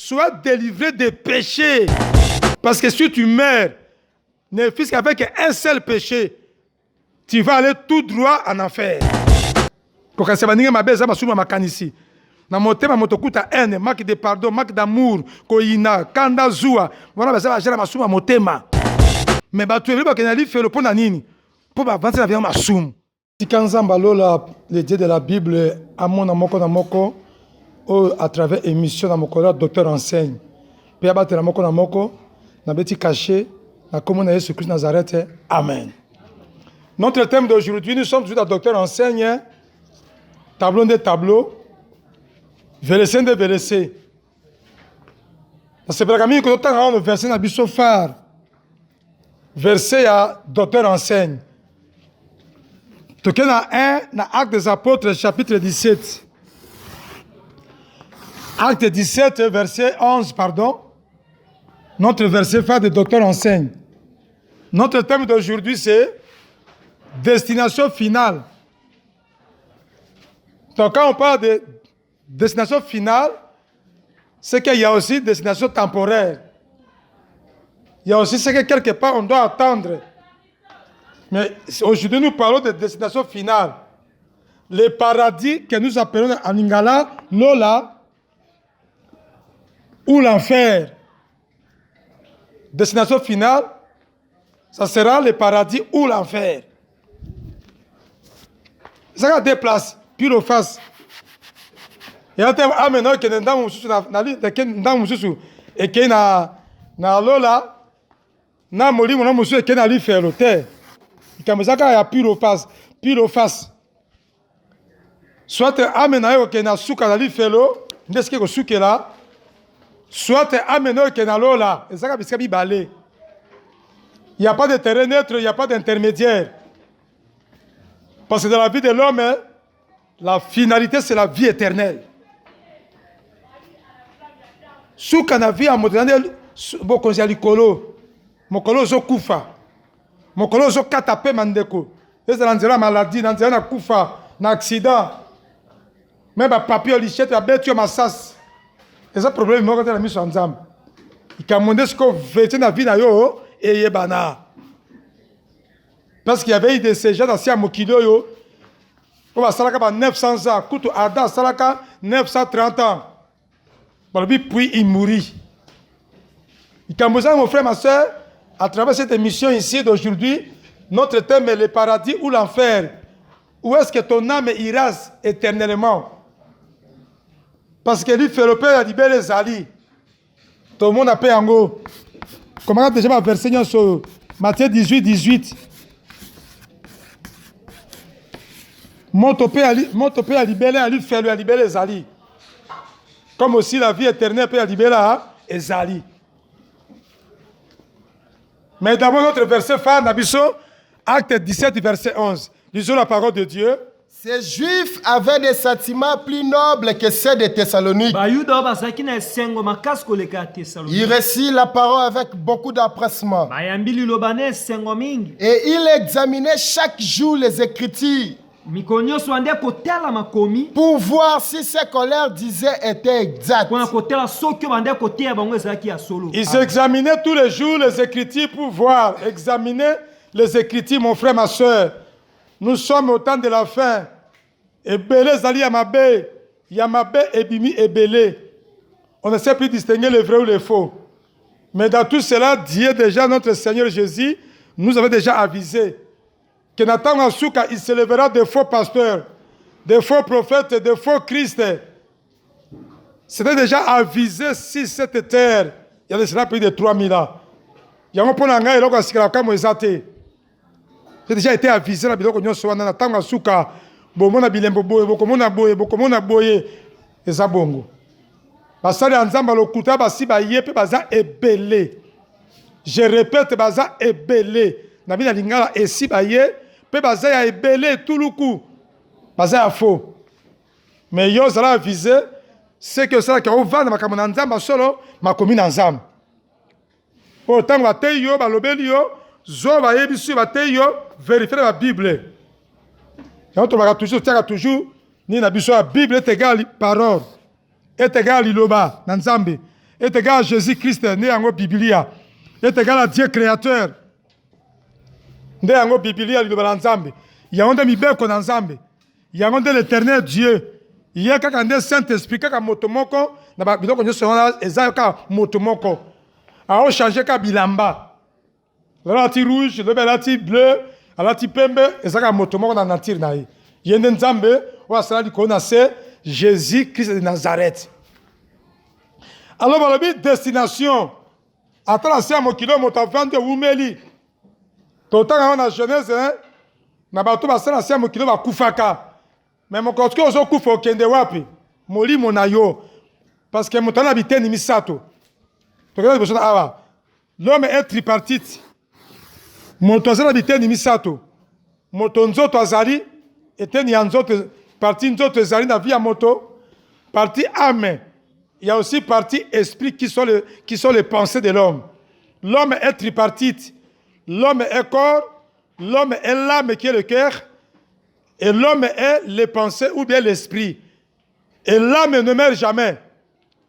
sois délivré des péchés. Parce que si tu meurs, ne fût-ce qu'avec un seul péché, tu vas aller tout droit en enfer. Na motema motokuta ene, marque de pardon, marque d'amour, koina, kanda zua. Voilà, bah ça va gérer ma souma motema. Mais bah tu es venu qu'il fait le pont nini pour avancer la vie ma soum. Si kanzamba lola le dieu de la Bible amona moko na moko à travers émission na moko docteur enseigne. Puis abattre na moko na beti caché na comme on a Jésus Christ Nazareth. Amen. Notre thème d'aujourd'hui, nous sommes toujours dans docteur enseigne, tableau de tableau. Verset de verset. C'est pour la que nous avons le verset dans le phare. Verset à docteur enseigne. Tu as un dans Actes des Apôtres, chapitre 17. Acte 17, verset 11, pardon. Notre verset phare de docteur enseigne. Notre thème d'aujourd'hui, c'est destination finale. Donc, quand on parle de destination finale, c'est qu'il y a aussi destination temporaire. Il y a aussi ce que quelque part on doit attendre. Mais aujourd'hui, nous parlons de destination finale. Le paradis que nous appelons en lingala, Lola, ou l'enfer. Destination finale, ça sera le paradis ou l'enfer. Ça a deux places, pile ou face. Et en termes amenant que et que na lola na moli mon monsieur que na li faire l'hôtel comme ça quand il y a pile au face soit amenant que na suka na li faire l'eau n'est-ce que suke là soit amenant que na lola et ça parce que bi balé il n'y a pas de terrain neutre, il n'y a pas d'intermédiaire parce que dans la vie de l'homme la finalité c'est la vie éternelle. Suka na vie a moderne boko nzali kolo mokolo zo kufa mokolo zo katape mandeko ezala nzela maladie na nzela na kufa na accident même ba papier lichette ba betio masas eza problème moko te na miso nzambe ikamonde sko vete na vie na yo eyebana parce qu'il y avait des ces gens dans sia mokilo yo on va salaka ba 900 ans kutu ada salaka 930 ans. Puis il mourit. Mon frère, ma soeur, à travers cette émission ici d'aujourd'hui, notre thème est le paradis ou l'enfer. Où est-ce que ton âme ira éternellement? Parce que lui fait le père a dit les ali. Tout le monde a payé en haut. Comment déjà ma verset sur Matthieu 18, 18. Mon topé a libéré, a lui fait le libérer les ali. Comme aussi la vie éternelle peut libérer et Zali. Mais d'abord notre verset phare, Nabiso, Acte 17, verset 11. Lisons la parole de Dieu. Ces Juifs avaient des sentiments plus nobles que ceux de Thessalonique. Il récit la parole avec beaucoup d'empressement. Et il examinait chaque jour les Écritures pour voir si ce qu'on leur disait était exact. Ils examinaient tous les jours les Écritures pour voir. Examiner les Écritures, mon frère, ma soeur. Nous sommes au temps de la fin. Ebele Zali Yamabe, Yamabe Ebimi Ebele. On ne sait plus distinguer le vrai ou le faux. Mais dans tout cela, Dieu déjà, notre Seigneur Jésus, nous avait déjà avisé que Nathan Asuka, il se lèvera de faux pasteurs, de faux prophètes, de faux Christ. C'était déjà avisé sur cette terre. Il y a de cela plus de 3000 ans. Il y a un point d'engagement, il y a un point d'engagement. J'ai déjà été avisé, Nathan Asuka, Bomona Bilembo Boye, Bokomona Boye, et Zabongo. Basali Anzamba Lokuta, Basi Bayepe, Baza Ebele. Je répète, Baza Ebele. Nabina Lingala, et si Baye, Pe Baza ya Ebele, tout le coup. Baza ya faux. Mais yo, ça l'a avisé, c'est que ça qui a ouvert ma commune Anzamba solo, ma commune Anzamba. Autant va te yo, balobelio, zo va yebisu, va te yo, vérifier la Bible. Et on va toujours, ni la Bible est égale parole, est égale liloba, Nanzambi. est égal à Jésus-Christ, né en Biblia, est égal à Dieu créateur. Né en Biblia, il y a Nzambe. Il y a un mibeko na Nzambe. Il y a un de l'éternel Dieu. Il y a un Saint-Esprit, un motomoko, na ba biloko nyoso wana eza ka motomoko. A o changer ka bilamba. La ti rouge, le la ti bleu, la ti pembe, ezaka motomoko na nature na ye. Yende Nzambe, wa sala di kona se Jésus-Christ de Nazareth. Alors voilà la destination. Ata la sia mokilo motavande umeli. Totanga na Genèse, hein? Na bato basala sia mokilo ba kufaka. Mais mon kosko ozo kufa okende wapi? Molimo na yo. Parce que motana biteni misato. Tokenda besoin awa. L'homme est tripartite. Moto azala biteni misato. Moto nzoto azali eteni ya nzoto partie nzoto ezali na vie ya moto. Partie âme. Il y a aussi partie esprit qui sont les pensées de l'homme. L'homme est tripartite. L'homme est corps, l'homme est l'âme qui est le cœur, et l'homme est les pensées ou bien l'esprit. Et l'âme ne meurt jamais.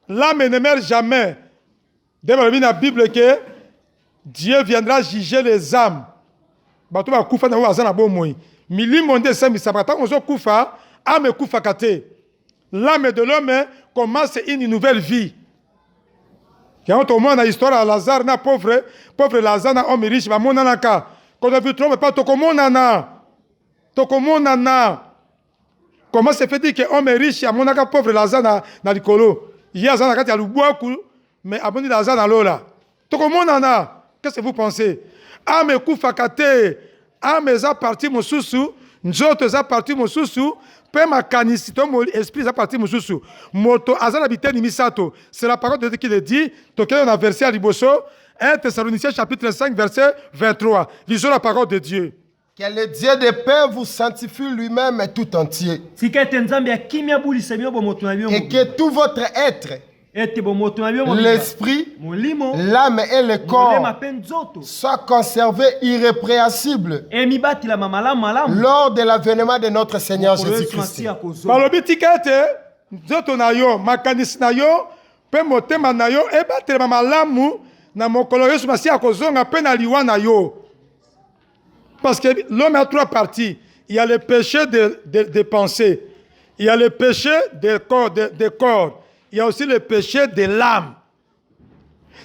L'âme ne meurt jamais. Dans la Bible que Dieu viendra juger les âmes. Bato ba kufa na wa zana bomoi. Milimo nde sami sabata onzo kufa, âme kufa kate. L'âme de l'homme commence une nouvelle vie. Quand on a l'histoire à Lazare, na pauvre Lazare, na homme riche, va monana ka. Quand on ne trompe pas, tokomonana. Comment se fait-il que homme riche, a monaka pauvre Lazare na likolo? Il y a Lazare qui a l'ubuaku, mais abonni Lazare na lola. Tokomonana. Qu'est-ce que vous pensez? Ame kufakate, ame za parti mosusu, nzoto za parti mosusu. Pe makanisi to esprit za parti mususu moto azala biteni misato. C'est la parole de Dieu qui le dit. Tokyo na verset à liboso 1 Thessaloniciens chapitre 5 verset 23. Lisons la parole de Dieu. Que le Dieu de paix vous sanctifie lui-même tout entier. Et que tout votre être, l'esprit, l'âme et le corps soient conservés irrépréhensibles lors de l'avènement de notre Seigneur Jésus-Christ. Parce que l'homme a trois parties. Il y a le péché de pensée, il y a le péché de corps, il y a aussi le péché de l'âme.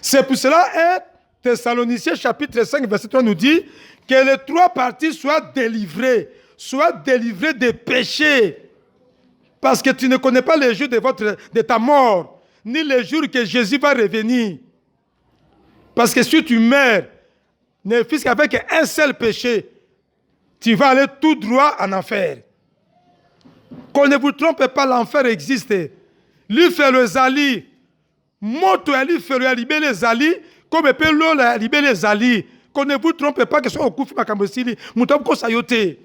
C'est pour cela, 1 Thessaloniciens chapitre 5, verset 3 nous dit que les trois parties soient délivrées des péchés. Parce que tu ne connais pas les jours de ta mort, ni les jours que Jésus va revenir. Parce que si tu meurs, ne fût-ce qu'avec un seul péché, tu vas aller tout droit en enfer. Qu'on ne vous trompe pas, l'enfer existe. Lui fait le zali. Moto lui fait le libérer zali. Comme peut l'eau libérer zali. Qu'on ne vous trompe pas que ce soit au koufi makambosili. Moutabko sayote.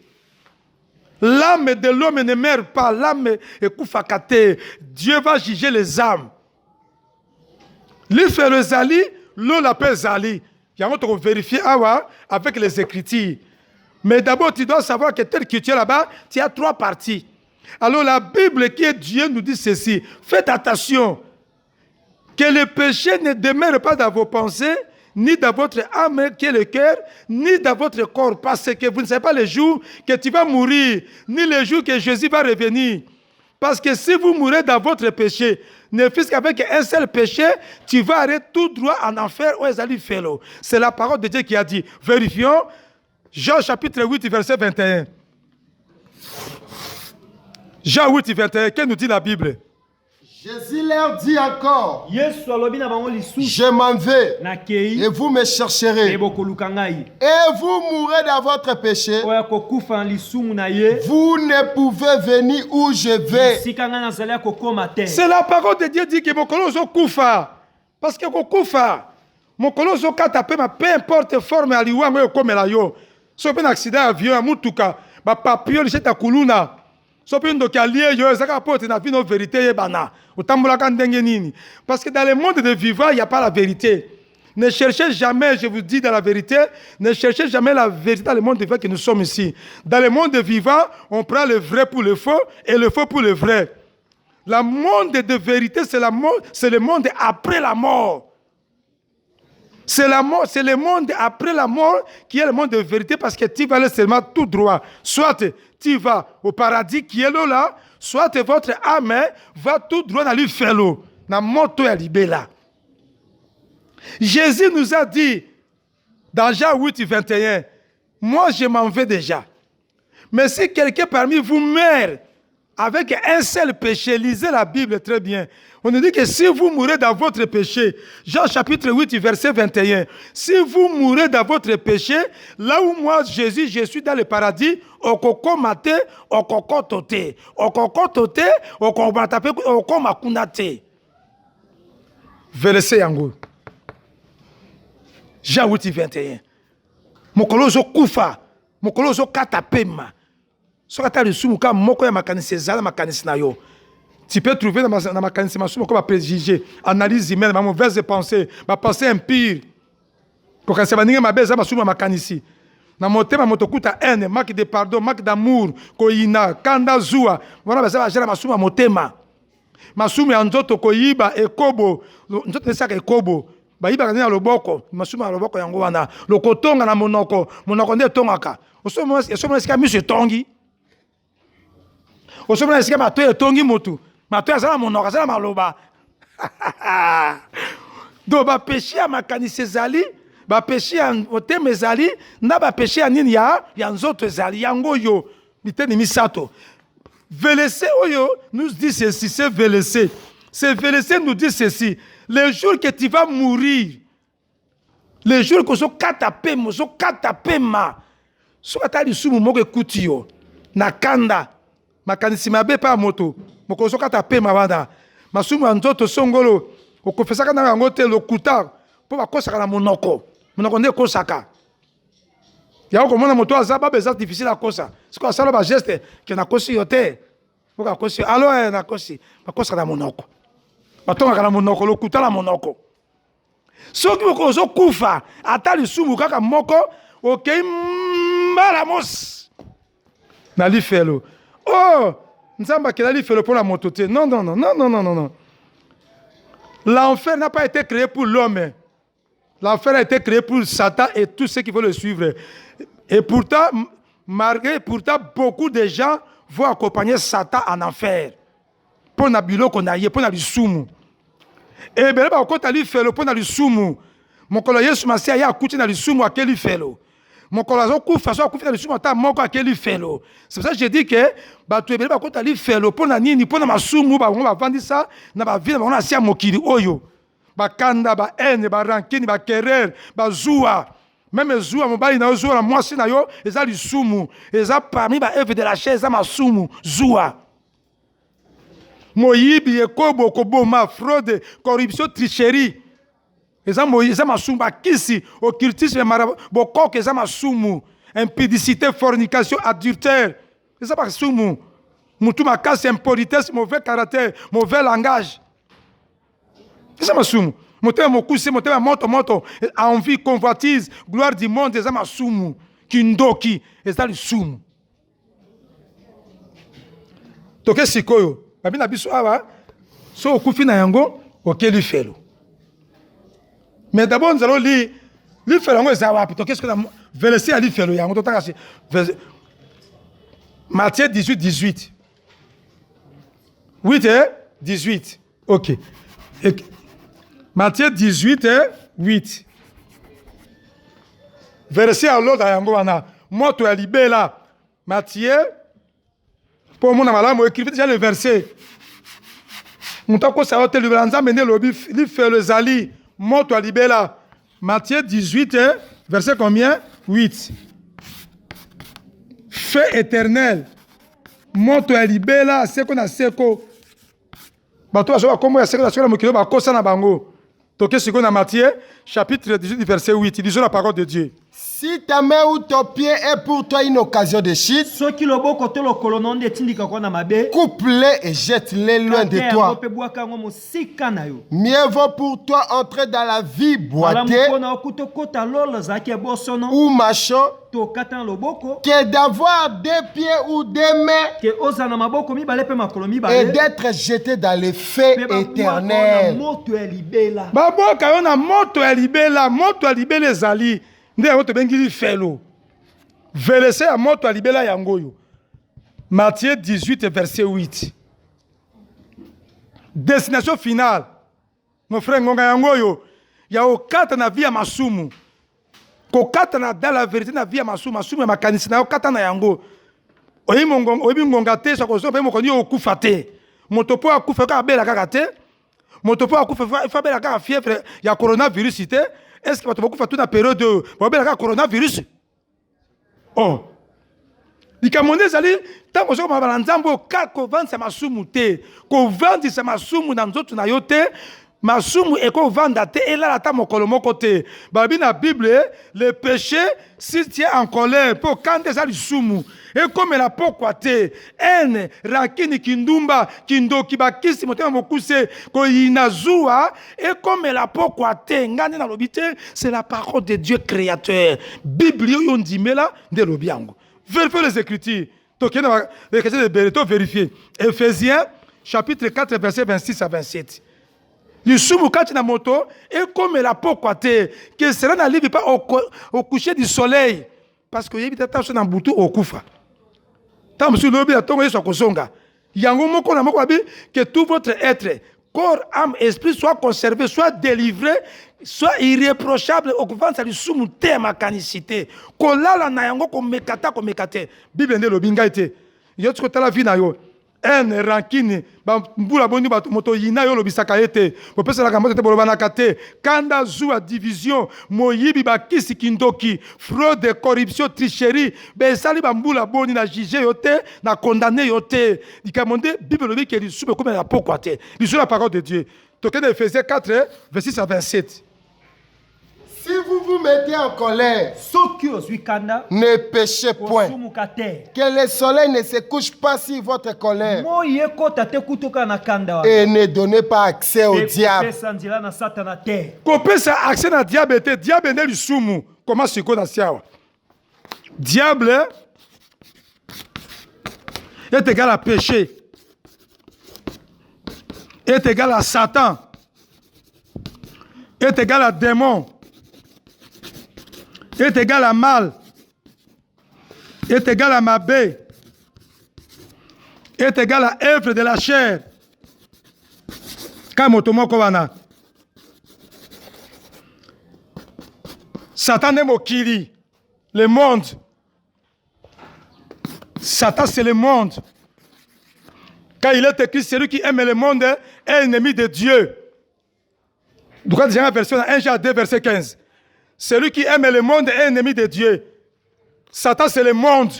L'âme de l'homme ne meurt pas. L'âme est koufakate. Dieu va juger les âmes. Lui fait le zali. L'eau l'appelle zali. Il y a un vérifier avec les Écritures. Mais d'abord, tu dois savoir que tel que tu es là-bas, tu as trois parties. Alors la Bible qui est Dieu nous dit ceci. Faites attention. Que le péché ne demeure pas dans vos pensées, ni dans votre âme qui est le cœur, ni dans votre corps. Parce que vous ne savez pas le jour que tu vas mourir, ni le jour que Jésus va revenir. Parce que si vous mourrez dans votre péché, ne fût-ce qu'avec un seul péché, tu vas aller tout droit en enfer. C'est la parole de Dieu qui a dit. Vérifions. Jean chapitre 8, verset 21. Jean 8, 21. Qu'est-ce que nous dit la Bible? Jésus leur dit encore, je m'en vais et vous me chercherez. Et vous mourrez dans votre péché. Vous ne pouvez venir où je vais. C'est la parole de Dieu dit que mon colosso koufa. Parce que koufa. Mon colosso katapé, peu importe forme à l'ouang comme la yo. Si un accident avion, à Moutuka, ma papillon, j'ai ta kuluna. Parce que dans le monde de vivants, il n'y a pas la vérité. Ne cherchez jamais, je vous dis dans la vérité, ne cherchez jamais la vérité dans le monde de vivants que nous sommes ici. Dans le monde de vivants, on prend le vrai pour le faux et le faux pour le vrai. Le monde de vérité, c'est le monde après la mort. C'est le monde après la mort qui est le monde de vérité parce que tu vas aller seulement tout droit. Soit tu vas au paradis qui est là, soit votre âme va tout droit dans le félo. Dans moto et libé là. Jésus nous a dit dans Jean 8, 21, moi je m'en vais déjà. Mais si quelqu'un parmi vous meurt avec un seul péché, lisez la Bible très bien. On nous dit que si vous mourrez dans votre péché, Jean chapitre 8, verset 21, si vous mourrez dans votre péché, là où moi, Jésus, je suis dans le paradis, okoko mate, okoko tote, okoko tote, okoko makunate. Verset yango. Jean 8, 21. Mokolo zo kufa, mokolo zo katapema. Sokata le sumuka moko ya makanisi zala makanisi na yo. Tu peux trouver dans ma makanisi masumo comme préjugé, analyse humaine, ma mauvaise pensée, ma pensée impure. Ko kanisa baninga mabeza masumo makanisi. Na motema motokuta haine, manque de pardon, manque d'amour, ko ina kanda zua. Wana baza bajela masumo motema. Masumo ya nzoto ko yiba ekobo, nzoto nesaka ekobo. Bayiba kana na loboko, masumo ya loboko yango wana. Lokotonga na monoko nde tongaka. Osomo esika miso tongi. Osomona esika mato etongi mutu. Mato azala monoko azala maloba. Do ba péché ya makanisi ezali, ba péché ya motema ezali, na ba péché ya nini ya nzoto ezali yango yo biteni misato. Velese oyo nous dit ceci, c'est Velese. C'est Velese nous dit ceci, le jour que tu vas mourir, le jour que so katapema, so atali sumu moko ekuti yo na kanda. Makanisi mabe pa moto moko kata pe mabanda masumu nzoto songolo okofesaka na yango te lokuta po bakosaka na monoko nde kosaka ya ko mona moto azaba beza difficile akosa siko asala ba geste ke na kosi yote poka kosi alo na kosi bakosaka na monoko batonga na monoko lokuta la monoko soki moko kufa atali sumu kaka moko okei mbalamos na lifelo. Oh, Nzamba Kelali fait le pour la mototé. Non. L'enfer n'a pas été créé pour l'homme. L'enfer a été créé pour Satan et tous ceux qui veulent le suivre. Et pourtant, beaucoup de gens vont accompagner Satan en enfer. Pour Nabilo Konaye, pour Nabisumu. Et bien, quand tu as fait le pour Nabisumu, mon collègue Soumassia a coûté Nabisumu à quel fait le. Mon collègue façon à couper le sumo ta moko à quel félo. C'est pour ça que je dis que bah tu es bien quand tu as félo pour na nini pour na masumu bah on va vendre ça na ba ville on a sia mokili oyo ba kanda ba haine ba rancune ba querer ba zoua même zoua mon bali na zoua moi si na yo eza lisumu eza parmi ba œuvre de la chair eza masumu zoua moyibi ekobo koboma fraude corruption tricherie. Eza masumu bakisi occultisme bokoko eza masumu impudicité fornication adultère eza masumu mutu makasi impolitesse mauvais caractère mauvais langage eza masumu motema mokusi motema moto envie convoitise gloire du monde eza masumu kindoki eza lisumu toke sikoyo babi na biso awa so okufi na yango okeli felo. Mais d'abord, nous allons lire qu'est-ce que verset à lire Matthieu 18, 18. 8 et 18. Ok. Matthieu 18 et 8. Verset à l'autre, moi, tu es libéré là. Matthieu, pour mon amalamo, écrivez déjà le verset. Mon temps que ça va te libérer, nous amener le fait le zali. Moto à libéla. Matthieu 18, verset combien? 8. Feu éternel. Moto à libéla, c'est qu'on a seko. Bato a comment est-ce que la seko ba kosa na bango. Toke siko na Matthieu chapitre 18 verset 8. Disons la parole de Dieu. Si ta main ou ton pied est pour toi une occasion de chute, coupe-les et jette-les loin de toi. Mieux vaut pour toi entrer dans la vie boitée ou marchant que d'avoir des pieds ou des mains et d'être jeté dans le feu éternel. Nde wote bengili felo. Verset à moto alibela yangoyo. Matthieu 18 verset 8. Destination finale. Mon frère ngonga yangoyo. Ya okata na via masumu. Ko kata na dans la vérité na via masumu, masumu ya makanisi na okata na yango. Oyi ngonga te so ko so pe mo koni okufa te. Moto po akufa ka bela kaka te. Moto po akufa fa bela kaka fièvre ya coronavirus te. Est-ce que tu vas faire toute la période de coronavirus? Oh. Dikamonde zali tango zo mabala nzambo kako vendre masumu te. Ko vendre sa masumu na nzoto na yo te. Masumu eko vanda te ela ta mokolo moko te. Babi na Bible le péché si tu es en colère pour quand des ali sumu et comme la pourquoi te en rakini kindumba kindoki bakisi motema mokuse ko inazua et comme la pourquoi te ngane na lobite c'est la parole de Dieu créateur. Bible yo ndimela de lobiango. Vérifiez les écritures. Tokena les questions de Béreto vérifier. Éphésiens chapitre 4 verset 26 à 27. Le sumu kati na moto et comme la pourquoi te que cela n'arrive pas au coucher du soleil parce que yebita taso na butu okufa. Tam sur lobi atongo yeso kosonga. Yango moko na moko abi que tout votre être, corps, âme, esprit soit conservé, soit délivré, soit irréprochable au couvent du sumu te makanicité. Kolala na yango ko mekata ko mekate. Bible nde lobinga ite. Yotko tala vi na yo. En rankini ba mbula boni ba moto yina yo lobisaka ete bo pesa la kamata te bolobana kate kanda zua division moyibi ba kisi kindoki fraude corruption tricherie be sali ba mbula boni na juger yote na condamner yote dikamonde Bible lobi ke li sube comme la pourquoi te li sur la parole de Dieu toke de Ephésiens 4 verset 27. Si vous vous mettez en colère, ne péchez point. Que le soleil ne se couche pas sur votre colère. Et ne donnez pas accès au diable. Accès au diable, diable est le sumu. Comment se connaît? Diable est égal à péché. Est égal à Satan. Est égal à démon. Est égal à mal, est égal à mabé, est égal à œuvre de la chair. Satan est mokili, le monde. Satan c'est le monde. Quand il est écrit, celui qui aime le monde est ennemi de Dieu. Donc, la version 1 Jean 2 verset 15. Celui qui aime le monde est ennemi de Dieu. Satan, c'est le monde.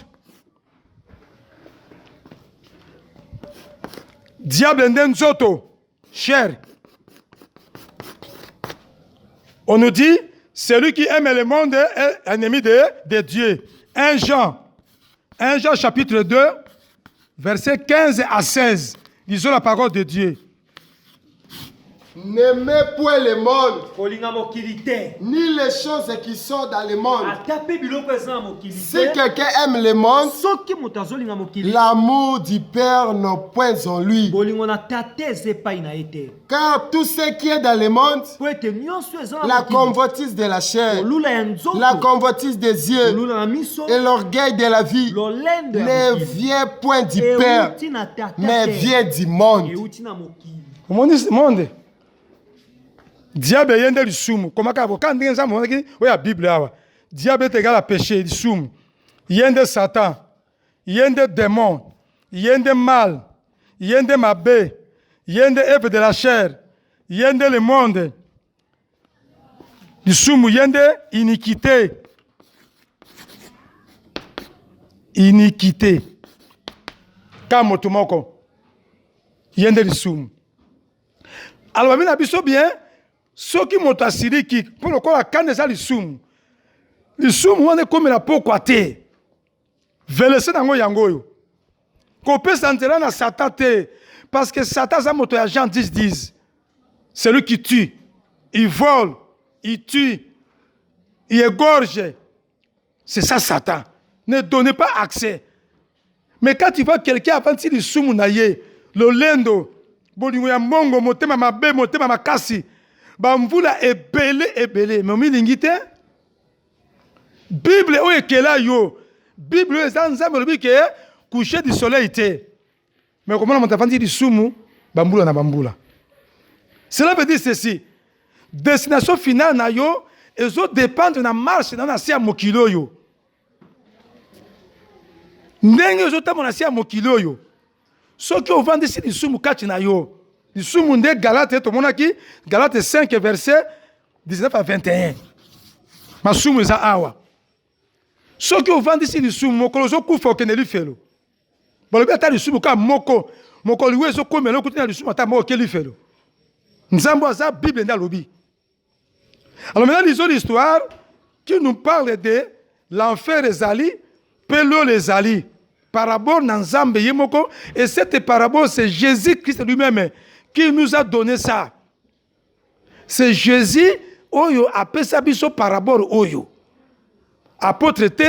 Diable n'enzoto, cher. On nous dit, celui qui aime le monde est ennemi de Dieu. 1 Jean chapitre 2, versets 15 à 16. Lisons la parole de Dieu. N'aimez point le monde, ni les choses qui sont dans le monde. Si quelqu'un aime le monde, l'amour du Père n'a point en lui. Car tout ce qui est dans le monde, la convoitise de la chair, la convoitise des yeux et l'orgueil de la vie ne vient point du Père, mais vient du monde. Diable yende du sumu. Comment quand ndenge nzambe monaki oya Bible awa. Diable est égal à péché du sumu. Yende Satan, yende démon, yende mal, yende mabé, yende œuvre de la chair, yende le monde. Du sumu yende iniquité. Iniquité. Kamotumoko. Yende du sumu. Alors mina biso bien ceux qui m'ont assuré qui pour le corps à quand déjà les soum lisumu wana ekomela pokwa te velese nango yango oyo kopesa nzela na Satan te parce que Satan aza moto ya Jean 10:10 celui qui tue il vole il tue il égorge c'est ça Satan ne donnez pas accès mais quand tu vois quelqu'un avanti lisumu na ye lolendo bolingo ya mbongo motema mabe motema makasi bamvula ebele mais omilingi te Bible oyo ekela yo Bible oyo eza nzambe olobi ke coucher du soleil te mais komona moto avandi lisumu bambula na bambula. Cela veut dire ceci destination finale na yo ezo dépendre na marche na se ya mokili oyo ndenge ezotambola na se ya mokili oyo soki ovandisi lisumu kati na yo lisumu nde Galate tomonaki Galate 5 verset 19 à 21 masumu eza awa soki ovandisi lisumu mokolo ozokufa okende lifelo balobi ata lisumu ka mokolo liwe ezokomela okuti na lisumu ata moko lifelo nzambo aza Bible nde alobi. Alors maintenant lisons l'histoire qui nous parle de l'enfer ezali pelo ezali parabole na nzambe yemoko et cette parabole c'est Jésus-Christ lui-même qui nous a donné ça. C'est Jésus oyo apesa biso parabole oyo. Apôtre te,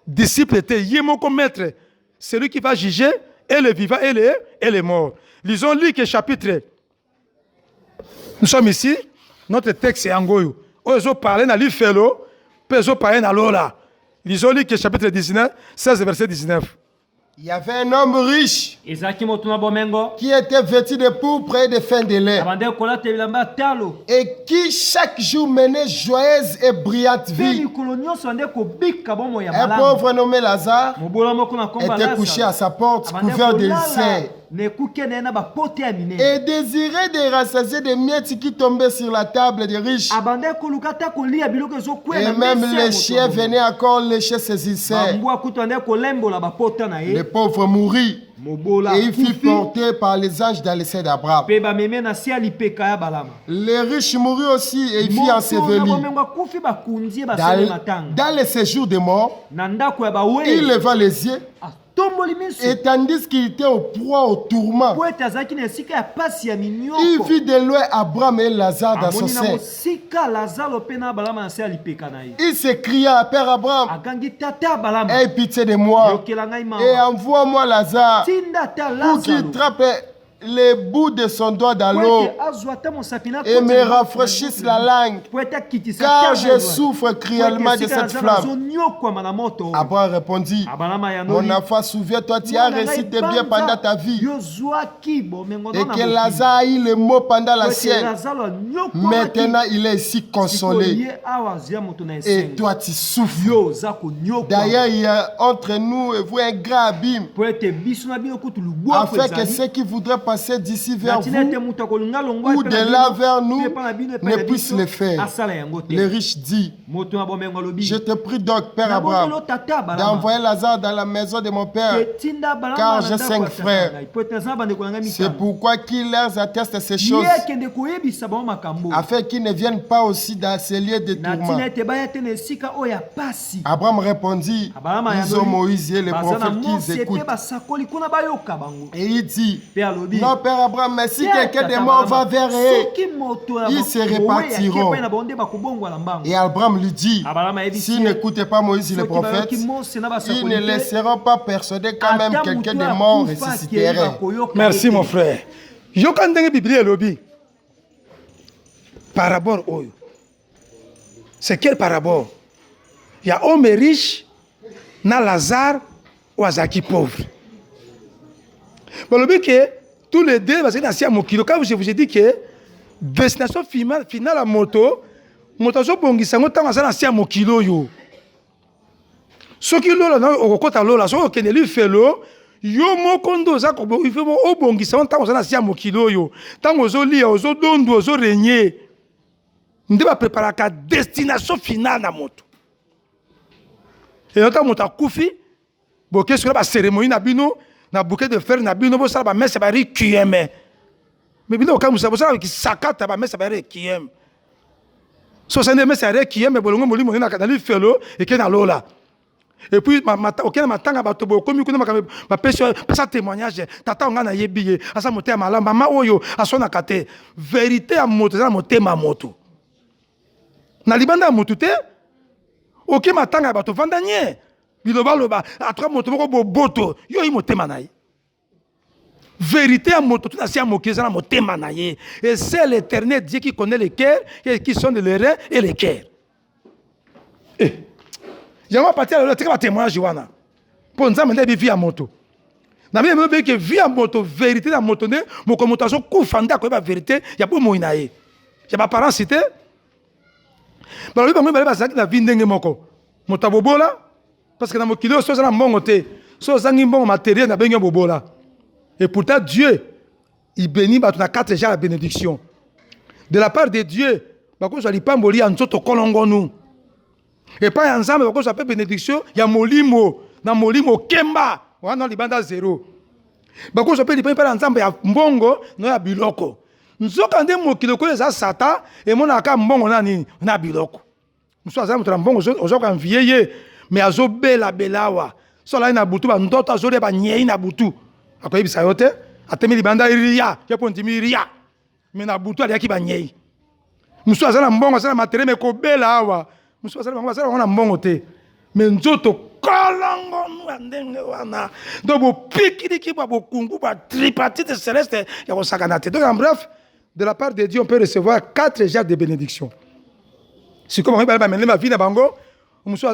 disciple te, yemoko maître, celui qui va juger et les vivants et les morts. Lisons Luc chapitre. Nous sommes ici, notre texte est Angoyo. Oyo parler na lifelo, peso parler na lola. Lisons Luc chapitre 19, 16 verset 19. Il y avait un homme riche qui était vêtu de pourpre et de fin de lait et qui chaque jour menait joyeuse et brillante vie. Un pauvre nommé Lazare était couché à sa porte, couvert d'ulcères et désirait de rassasier des miettes qui tombaient sur la table des riches. Et même les chiens venaient encore lécher ses ulcères. Le pauvre mourit et il fut porté par les anges dans les seins d'Abraham. Les riches mourut aussi et il fut enseveli. Dans les séjours des morts, il leva les yeux et tandis qu'il était au proie au tourment, il vit de loin Abraham et Lazare dans son sein. Il s'écria, Père Abraham, aie pitié de moi et envoie-moi Lazare pour qu'il trappe les bouts de son doigt dans l'eau et me rafraîchisse la langue, car je souffre cruellement de cette flamme. Abraham répondit, mon enfant, souviens-toi, tu as récité bien pendant ta vie et que Lazare a eu le mot pendant la sienne. Maintenant, il est ici consolé et toi, tu souffres. D'ailleurs, il y a entre nous et vous un grand abîme, afin que ceux qui voudraient passer d'ici vers vous ou de là vers nous ne puissent le faire. Le riche dit, je te prie donc, Père Abraham, d'envoyer Lazare dans la maison de mon père, car j'ai 5 frères. C'est pourquoi qu'il leur atteste ces choses, afin qu'ils ne viennent pas aussi dans ces lieux de tourment. Abraham répondit, ils ont Moïse et les prophètes qu'ils écoutent. Et il dit, non, Père Abraham, mais si quelqu'un de morts va vers eux, ils se répartiront. Et Abraham lui dit, s'ils n'écoutaient pas Moïse et les prophètes, ils ne laisseront pas persuader quand même quelqu'un de morts ressusciterait. Merci mon frère. Yokandenge Bible lobby. Parabole oyo. C'est quel parabole? Il y a homme riche, na Lazare ou Azaki pauvre. Bon, le but que tous les deux, parce que dans ce mokilo, quand je vous ai dit que destination finale à moto so bongisa ngo tanga sana sia mokilo yo. Soki lola na okota lola so okende li felo yo mokondo za ko il faut obongisa ngo tanga sana sia mokilo yo. Tango zo lia ozo dondo ozo renye. Nde ba préparer ka destination finale na moto. Et nota moto akufi bo qu'est-ce que la cérémonie na bino na bouquet de fer na bino bo sala ba messe ba rikieme. Mais bino ka musa bo sala ki sakata ba messe ba rikieme. So ça n'est c'est qui mais bolongo molimo na kanali felo et qui na lola. Et puis auquel matanga bato comme ma pesa témoignage tata nga na yebiye asa motema la mama oyo asona kate vérité à moto na motema moto. Na libanda moto te auquel matanga bato vandanye biloba loba atra moto moko boboto yo yi motema na ye. Vérité à moto, tout à mokeza motema na ye. Et c'est l'Éternel Dieu qui connaît les cœurs, qui sont les reins et les cœurs. J'aimerais partir à l'autre témoignage Joana. Pour nous amener vie à moto. Na bien même que vie à moto, vérité à moto ne, mon commentation koufanda ko ba vérité, ya pour moina ye. J'ai pas parents cité. Ba lui ba moi ba ça na vie ndenge moko. Moto bobola parce que na mokilo so za mbongo te. So za mbongo matériel na benyo bobola. Et pourtant, Dieu, il bénit dans 4 jours la bénédiction. De la part de Dieu, je ne pas mourir en tout kolongonou. Et pas ensemble, je appelle bénédiction, il y a molimo, na molimo kemba, on a dans libanda zéro. Je appelle pas ensemble, il y a mbongo, non il y a biloko. Nous avons mo kiloko les sata et mon aka mbongo na biloko. Nous sommes ensemble mbongo, on vieillir, mais azo bela belawa. So là na butu ba ndoto azo ba nyei na butu. Après il s'ayote atemi libanda iria ya pontimi iria mena butu ali ki banyei musu azala mbongo azala matériel me ko bela awa musu azala mbongo azala wana mbongo te me nzoto kolongo ndenge wana do bo pikiri ki bo kungu ba tripartite céleste ya ko sakana te. Donc en bref, de la part de Dieu on peut recevoir 4 genres de bénédictions. Si comme on va mener ma vie na bango musu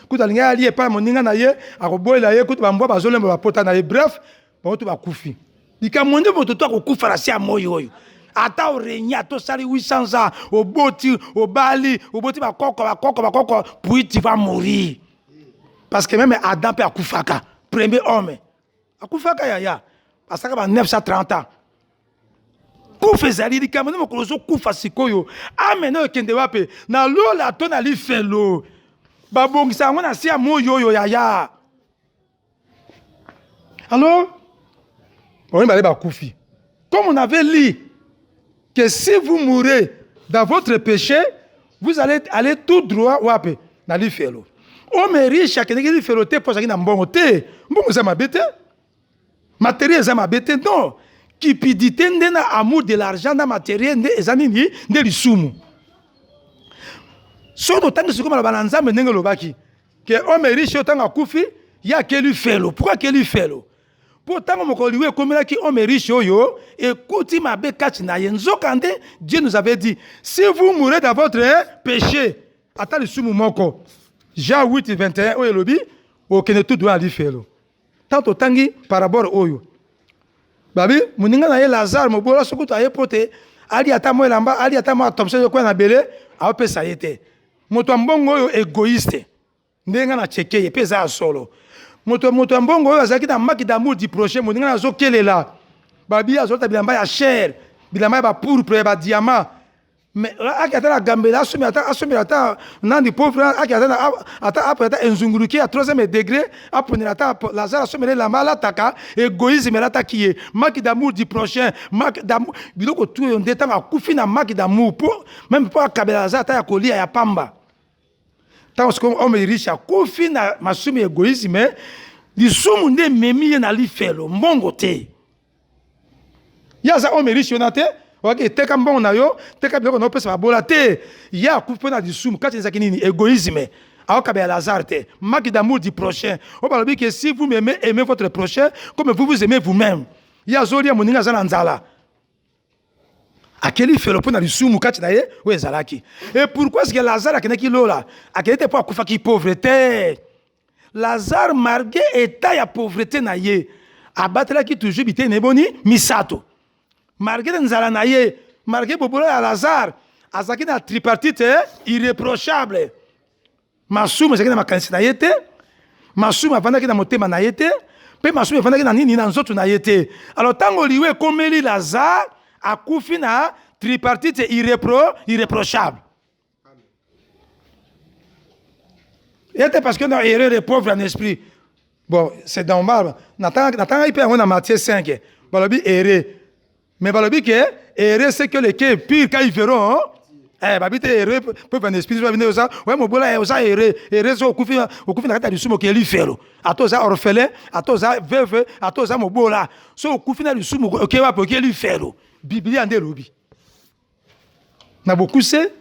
kuta linga ali pa moninga na ye akoboela ye kuta bambo bazolemba ba pota na ye. Bref, bon tu vas koufi. Dikamonde moto to akoufa la sia moyo oyo. Ata orenya to sali 800 ans au boti au bali au boti ba koko puis tu vas mourir. Parce que même Adam peut akoufaka, premier homme. Akoufaka ya. Parce que ba 930 ans. Koufa zali dikamonde mo koloso koufa sikoyo. Amena okende wape na lola to na li felo. Ba bongisa ngona sia moyo oyo ya. Alors comme on avait lu que si vous mourrez dans votre péché, vous allez aller tout droit dans l'ifelo. On me riche à quelqu'un qui fait le thé pour chacun dans bon thé. Bon, ça m'a bêté. Matériel, ça m'a bêté. Non. Cupidité, n'a amour de l'argent, n'a matériel, n'a ni l'isumu. Sauf autant que ce comme la balance, mais n'est le baki. Que on me riche autant à koufi, il y a quel fait. Pourquoi quel fait? Pourtant, on est riche, écoutez ma bécache na yenzokande, Dieu nous avait dit, si vous mourrez dans votre péché, attendez le soumou moko. Jean 8, 21, oyo lobi, o kene tout doit aller faire. Tant au tangi par rapport oyo. Babi, muninga na ye Lazare, mo bola sokuta ye pote, ali atamo elamba, ali atamo atopse yo kwa na bele, a pesa yete. Moto mbongo oyo égoïste. Ndenga na cheke ye pesa solo. Moto mbongo oyo azaki na maki d'amour du prochain moninga na zo kelela babi azota bilamba ya cher bilamba ya pourpre ba diamant mais akata na gambela asomela ata nandi pauvre akata après enzunguruki à 3e degré apone ata Lazare asomela la mala taka égoïsme la takiye maki d'amour du prochain maki d'amour biloko tout on détang akufi na maki d'amour pour même pas kabela Lazare ata ya kolia ya pamba. Tant que homme riche a confié na masumi égoïsme, li sumu nde memi na li felo mbongo te. Ya za homme riche onate, wake teka mbongo na yo, teka biloko na pesa babola te. Ya kufi na di sumu kati nzaki nini égoïsme. Aoka be Lazare te, manque d'amour du prochain. On parle bien que si vous m'aimez, aimez votre prochain comme vous vous aimez vous-même. Ya zoria moninga za nzala. Akeli fait le point dans le soumou kati naye ou ezalaki. Et pourquoi est-ce que Lazare a kenaki lola? Akeli te pas kufa ki pauvreté. Lazare margué état ya pauvreté naye. Abatela ki toujours bité neboni misato. Margué nzala naye, margué bobola ya Lazare. Azaki na tripartite irréprochable. Masumu ezaki na makanisi naye te. Masumu avandaki na motema naye te. Pe masumu avandaki na nini na nzoto naye te. Alors tango liwe komeli Lazare a koufina tripartite irréprochable. Et c'est parce que nous sommes pauvres en esprit. Bon, c'est normal. Nathan, il peut avoir Matthieu 5. Balobi erré. Mais balobi que erré, c'est que les cœurs purs, quand ils verront babite ere peuvent en esprit venir ça ouais mobola oza ere so okufi na kata lisumu ke lifelo atoza orphelin atoza veuve atoza mobola so okufi na lisumu ke wa po ke lifelo biblia ande lobi na bokuse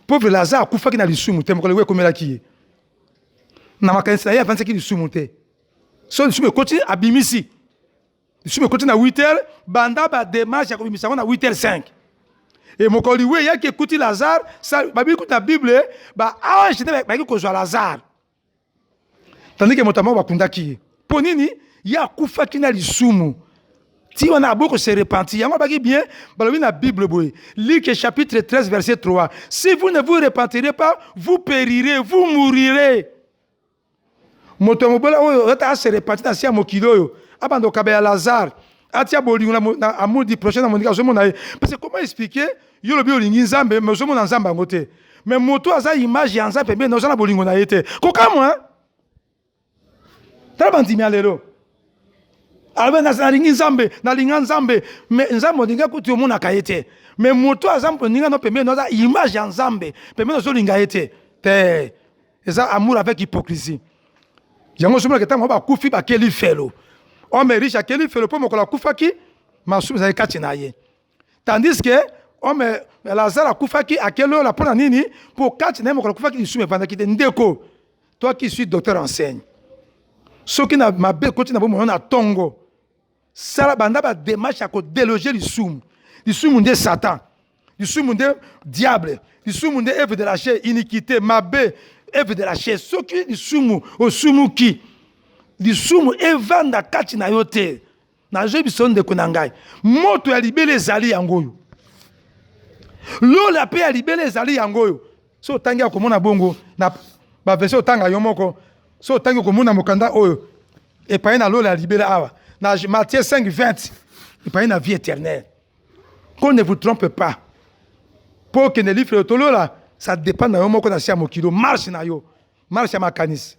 pauvre Lazare akufa ki na lisumu te mokole we komela ki na makanisa ya avancer ki lisumu te so lisumu continue abimisi lisumu continue na 8h banda ba démarche ya komimisa na 8h05 et mon collègue, il y a qui écoute Lazare, ça, Bible écoute la Bible, bah ah j'étais avec qui Lazare. Tandis que mon tamon va kundaki. Ponini, il y a kufa qui na lisumu. Si on a beaucoup se repentir, il y a pas bien, bah la Bible boy. Luc chapitre 13 verset 3. Si vous ne vous repentirez pas, vous périrez, vous mourirez. Mon tamon bola o ta se repentir na sia mokilo yo. Abando kabe Lazare. Atia bolingo na amour du prochain monika zo mona parce que comment expliquer yo lobi olingi nzambe mais zo mona nzamba ngote mais moto aza image ya nzambe mais noza na bolingo na yete koka moi trabandi mialelo albe na lingi nzambe na linga nzambe mais nzambe ndinga kuti omona kayete mais moto aza ndinga no pembe noza image ya nzambe pembe nozo linga yete te eza amour avec hypocrisie yango zo mona ketamo ba kufi ba keli felo homme riche à quel fait le pomme la kufaki masou za kati na ye tandis que homme Lazare a kufaki à quel la pona nini pour kati na mo la kufaki sou me vanda ki ndeko toi qui suis docteur enseigne ce qui na mabe koti na bo na tongo sala banda ba démarche à ko déloger l'isum de Satan l'isum de diable l'isum de œuvre de la chair iniquité mabe œuvre de la chair ce qui l'isum au sumu qui lisumu evanda kati na yote na jebison de kunangai moto ya libele ezali yangoyo lola pe ya libele ezali yangoyo so tangi akomona bongo na ba version tanga yo moko so tangi komona mokanda oyo e pa na lola ya libele awa na Matthieu 5:20 e pa na vie éternelle qu'on ne vous trompe pas pour que ne livre tolola ça dépend na yo moko na sia mokilo marche na yo marche ma kanis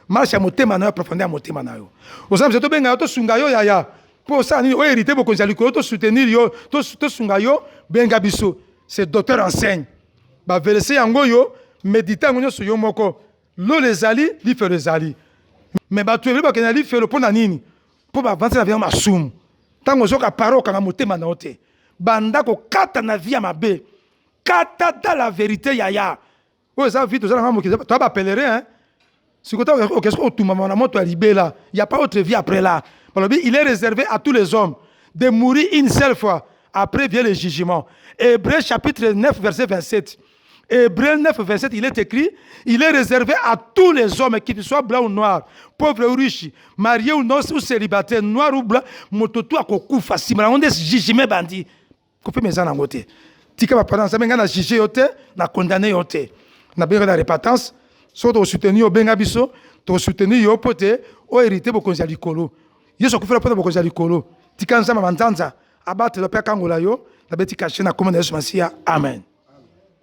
marche à motema na yo profondeur motema na yo osambe to benga to sunga yo yaya po ça ni o hérité boko nzaliko to soutenir yo to sunga yo benga biso c'est docteur enseigne ba verser yango yo méditer ngo so yo moko lo les ali li fe les ali mais ba tueli ba kenali fe lo pona nini po ba avancer na vie masumu tango zoka paroka na motema na ote banda ko kata na vie mabe kata dans la vérité yaya o ça vite to za ngo to ba pèlerin hein. Si il n'y a pas autre vie après là. Il est réservé à tous les hommes de mourir une seule fois. Après vient le jugement. Hébreux chapitre 9, verset 27. Hébreux 9, 27, il est écrit, il est réservé à tous les hommes, qu'ils soient blancs ou noirs, pauvres ou riches, mariés ou non, ou célibataires, noirs ou blancs, mototo à kokufa, si on est jugement bandi. Qu'on fait mes ans en côté. Tika va prendre ça, mais on a jugé yote, on a condamné yote. On a besoin de la répentance. So to soutenir benga biso to soutenir yo pote o hérité bokonza likolo yeso kufela pote bokonza likolo tikanza manzanza abate lo pe kangola yo na beti kashina komona Yesu Masia amen.